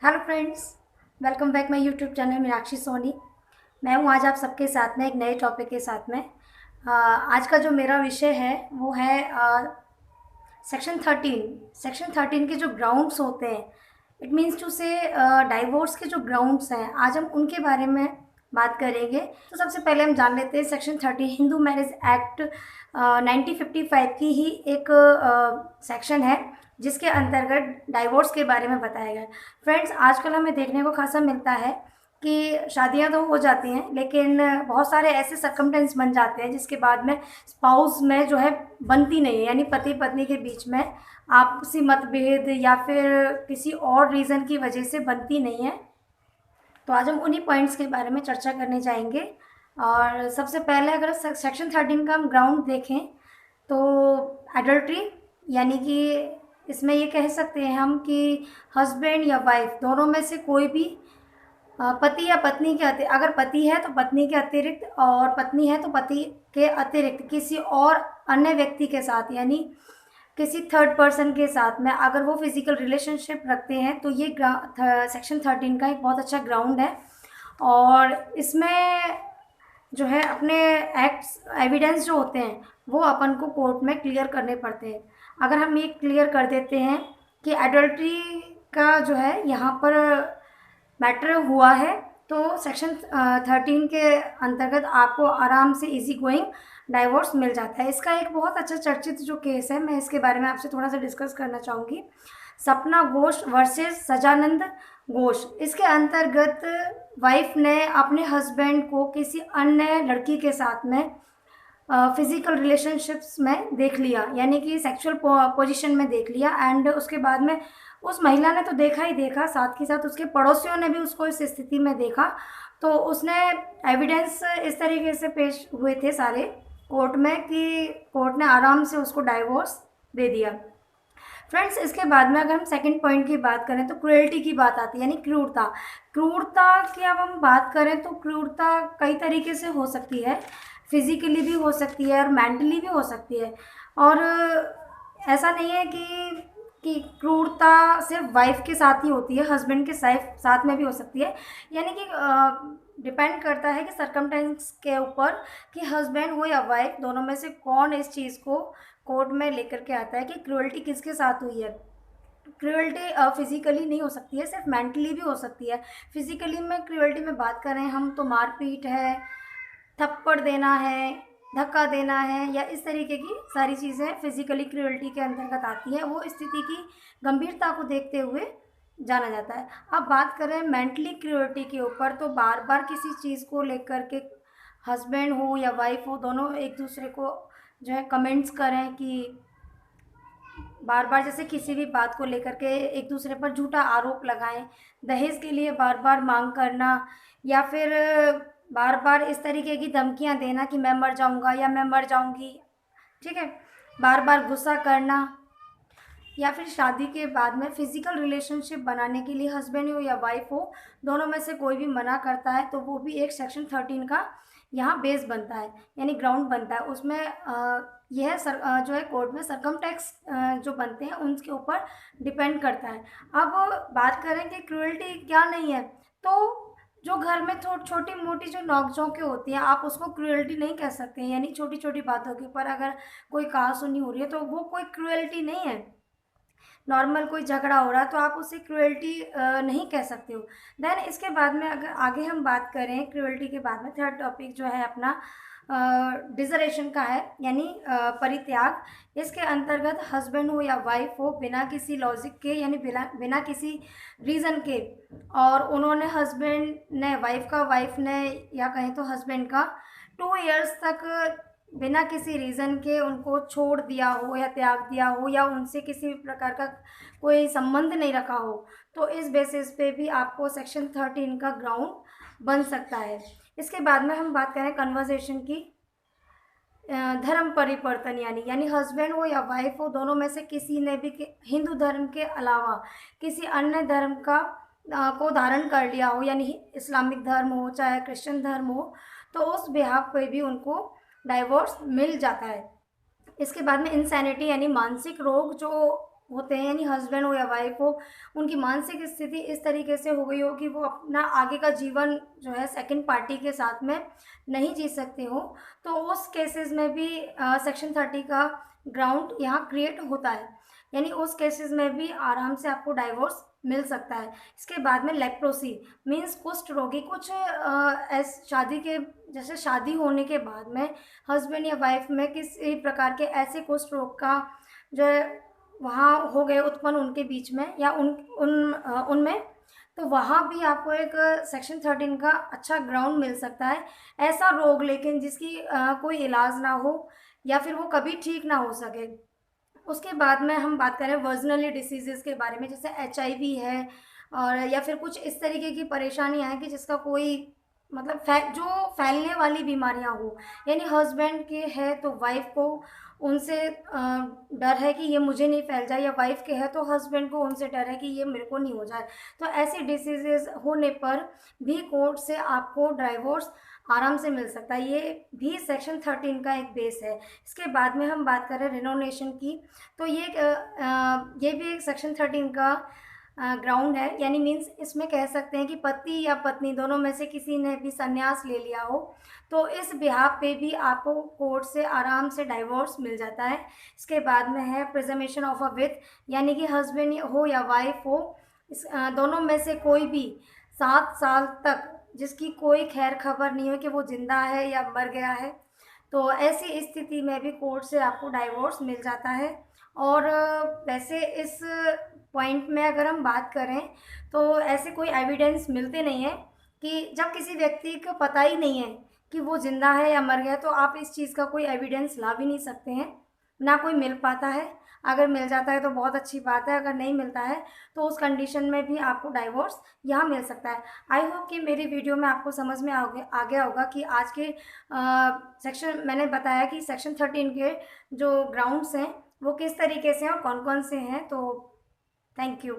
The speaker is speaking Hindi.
Hello friends, welcome back my YouTube channel Meenakshi Soni. मैं हूँ आज आप सबके साथ में एक नए टॉपिक के साथ में। आज का जो मेरा विषय है वो है सेक्शन 13 के जो ग्राउंड्स होते हैं, इट मीन्स टू से डाइवोर्स के जो ग्राउंड्स हैं, आज हम उनके बारे में बात करेंगे। तो सबसे पहले हम जान लेते हैं सेक्शन 13 हिंदू मैरिज एक्ट 1955 की ही एक सेक्शन है जिसके अंतर्गत डाइवोर्स के बारे में बताया गया है। फ्रेंड्स, आजकल हमें देखने को खासा मिलता है कि शादियां तो हो जाती हैं, लेकिन बहुत सारे ऐसे सर्कमटेंस बन जाते हैं जिसके बाद में स्पाउस में जो है बनती नहीं है, यानी पति पत्नी के बीच में आपसी मतभेद या फिर किसी और रीज़न की वजह से बनती नहीं है। तो आज हम उन्हीं पॉइंट्स के बारे में चर्चा करने जाएंगे। और सबसे पहले अगर सेक्शन 13 का हम ग्राउंड देखें तो एडल्ट्री, यानी कि इसमें ये कह सकते हैं हम कि हस्बैंड या वाइफ दोनों में से कोई भी पति या पत्नी के अतिरिक्त, अगर पति है तो पत्नी के अतिरिक्त और पत्नी है तो पति के अतिरिक्त किसी और अन्य व्यक्ति के साथ, यानी किसी थर्ड पर्सन के साथ में अगर वो फिजिकल रिलेशनशिप रखते हैं तो ये सेक्शन 13 का एक बहुत अच्छा ग्राउंड है। और इसमें जो है अपने एक्ट्स एविडेंस जो होते हैं वो अपन को कोर्ट में क्लियर करने पड़ते हैं। अगर हम ये क्लियर कर देते हैं कि एडल्ट्री का जो है यहाँ पर मैटर हुआ है, तो सेक्शन 13 के अंतर्गत आपको आराम से इजी गोइंग डाइवोर्स मिल जाता है। इसका एक बहुत अच्छा चर्चित जो केस है, मैं इसके बारे में आपसे थोड़ा सा डिस्कस करना चाहूँगी। सपना घोष वर्सेस सजानंद घोष। इसके अंतर्गत वाइफ ने अपने हस्बैंड को किसी अन्य लड़की के साथ में फिजिकल रिलेशनशिप्स में देख लिया, यानी कि सेक्सुअल पोजीशन में देख लिया। एंड उसके बाद में उस महिला ने तो देखा ही देखा, साथ ही साथ उसके पड़ोसियों ने भी उसको इस स्थिति में देखा। तो उसने एविडेंस इस तरीके से पेश हुए थे सारे कोर्ट में कि कोर्ट ने आराम से उसको डाइवोर्स दे दिया। फ्रेंड्स, इसके बाद में अगर हम सेकंड पॉइंट की बात करें तो क्रूएल्टी की बात आती है, यानी क्रूरता। क्रूरता की अब हम बात करें तो क्रूरता कई तरीके से हो सकती है, फिजिकली भी हो सकती है और मेंटली भी हो सकती है। और ऐसा नहीं है कि क्रूरता सिर्फ वाइफ के साथ ही होती है, हस्बैंड के साथ में भी हो सकती है। यानी कि डिपेंड करता है कि सर्कमटेंस के ऊपर कि हस्बैंड हो या वाइफ, दोनों में से कौन इस चीज़ को कोर्ट में लेकर के आता है कि क्रूअल्टी किसके साथ हुई है। क्रूअल्टी फिजिकली नहीं हो सकती है, सिर्फ मेंटली भी हो सकती है। फिजिकली में क्रूअल्टी में बात करें हम तो मारपीट है, थप्पड़ देना है, धक्का देना है, या इस तरीके की सारी चीज़ें फिजिकली क्रूअल्टी के अंतर्गत आती हैं। वो स्थिति की गंभीरता को देखते हुए जाना जाता है। अब बात करें मेंटली क्रूअल्टी के ऊपर, तो बार बार किसी चीज़ को लेकर के हस्बैंड हो या वाइफ हो, दोनों एक दूसरे को जो है कमेंट्स करें कि बार बार जैसे किसी भी बात को लेकर के एक दूसरे पर झूठा आरोप लगाएं, दहेज के लिए बार बार मांग करना, या फिर बार बार इस तरीके की धमकियां देना कि मैं मर जाऊंगा या मैं मर जाऊंगी, ठीक है, बार बार गुस्सा करना, या फिर शादी के बाद में फिजिकल रिलेशनशिप बनाने के लिए हस्बैंड हो या वाइफ हो, दोनों में से कोई भी मना करता है तो वो भी एक सेक्शन 13 का यहाँ बेस बनता है, यानी ग्राउंड बनता है। उसमें यह जो है कोर्ट में सरकमटेक्स जो बनते हैं उनके ऊपर डिपेंड करता है। अब बात करें कि क्रूअल्टी क्या नहीं है, तो जो घर में छोटी मोटी जो नोकझोंकें होती हैं, आप उसको क्रूअल्टी नहीं कह सकते हैं। यानी छोटी छोटी बातों के ऊपर अगर कोई कहासुनी हो रही है तो वो कोई क्रूअल्टी नहीं है। नॉर्मल कोई झगड़ा हो रहा है तो आप उसे क्रूअल्टी नहीं कह सकते हो। देन इसके बाद में अगर आगे हम बात करें क्रूअल्टी के बाद में, थर्ड टॉपिक जो है अपना डिजरेशन का है, यानी परित्याग। इसके अंतर्गत हस्बैंड हो या वाइफ हो, बिना किसी लॉजिक के, यानी बिना किसी रीज़न के, और उन्होंने हस्बैंड ने वाइफ ने या कहें तो हस्बैंड का 2 इयर्स तक बिना किसी रीज़न के उनको छोड़ दिया हो या त्याग दिया हो, या उनसे किसी भी प्रकार का कोई संबंध नहीं रखा हो, तो इस बेसिस पे भी आपको सेक्शन 13 का ग्राउंड बन सकता है। इसके बाद में हम बात करें कन्वर्सेशन की, धर्म परिवर्तन, यानी हस्बैंड हो या वाइफ हो, दोनों में से किसी ने भी हिंदू धर्म के अलावा किसी अन्य धर्म का को धारण कर लिया हो, यानी इस्लामिक धर्म हो चाहे क्रिश्चियन धर्म हो, तो उस बिहाफ पे भी उनको डाइवोर्स मिल जाता है। इसके बाद में इंसैनिटी, यानी मानसिक रोग जो होते हैं, यानी हस्बैंड हो या वाइफ हो, उनकी मानसिक स्थिति इस तरीके से हो गई हो कि वो अपना आगे का जीवन जो है सेकंड पार्टी के साथ में नहीं जी सकते हो, तो उस केसेस में भी सेक्शन 30 का ग्राउंड यहाँ क्रिएट होता है। यानी उस केसेस में भी आराम से आपको डाइवोर्स मिल सकता है। इसके बाद में लेप्रोसी मीन्स कुष्ठ रोगी, कुछ शादी के जैसे शादी होने के बाद में हस्बैंड या वाइफ में किसी प्रकार के ऐसे कुष्ठ रोग का जो है वहाँ हो गए उत्पन्न उनके बीच में या उनमें, तो वहाँ भी आपको एक सेक्शन 13 का अच्छा ग्राउंड मिल सकता है। ऐसा रोग लेकिन जिसकी कोई इलाज ना हो या फिर वो कभी ठीक ना हो सके। उसके बाद में हम बात करें वर्जनली डिसीजेज़ के बारे में, जैसे एचआईवी है और या फिर कुछ इस तरीके की परेशानियाँ हैं कि जिसका कोई मतलब जो फैलने वाली बीमारियाँ हो, यानी हस्बैंड के है तो वाइफ को उनसे डर है कि ये मुझे नहीं फैल जाए, या वाइफ के है तो हस्बैंड को उनसे डर है कि ये मेरे को नहीं हो जाए। तो ऐसी डिसीजेज़ होने पर भी कोर्ट से आपको डाइवोर्स आराम से मिल सकता है। ये भी सेक्शन 13 का एक बेस है। इसके बाद में हम बात करें रिनोनेशन की, तो ये भी एक सेक्शन 13 का ग्राउंड है, यानी मीन्स इसमें कह सकते हैं कि पति या पत्नी दोनों में से किसी ने भी संन्यास ले लिया हो, तो इस बिहाफ पे भी आपको कोर्ट से आराम से डाइवोर्स मिल जाता है। इसके बाद में है प्रिजर्वेशन ऑफ अ विथ, यानी कि हस्बैंड हो या वाइफ हो, दोनों में से कोई भी 7 साल तक जिसकी कोई खैर खबर नहीं हो कि वो ज़िंदा है या मर गया है, तो ऐसी स्थिति में भी कोर्ट से आपको डाइवोर्स मिल जाता है। और वैसे इस पॉइंट में अगर हम बात करें तो ऐसे कोई एविडेंस मिलते नहीं हैं कि जब किसी व्यक्ति को पता ही नहीं है कि वो ज़िंदा है या मर गया, तो आप इस चीज़ का कोई एविडेंस ला भी नहीं सकते हैं, ना कोई मिल पाता है। अगर मिल जाता है तो बहुत अच्छी बात है, अगर नहीं मिलता है तो उस कंडीशन में भी आपको डाइवोर्स यहाँ मिल सकता है। आई होप कि मेरी वीडियो में आपको समझ में आ गया होगा कि आज के सेक्शन मैंने बताया कि सेक्शन 13 के जो ग्राउंड्स हैं वो किस तरीके से हैं और कौन कौन से हैं। तो थैंक यू।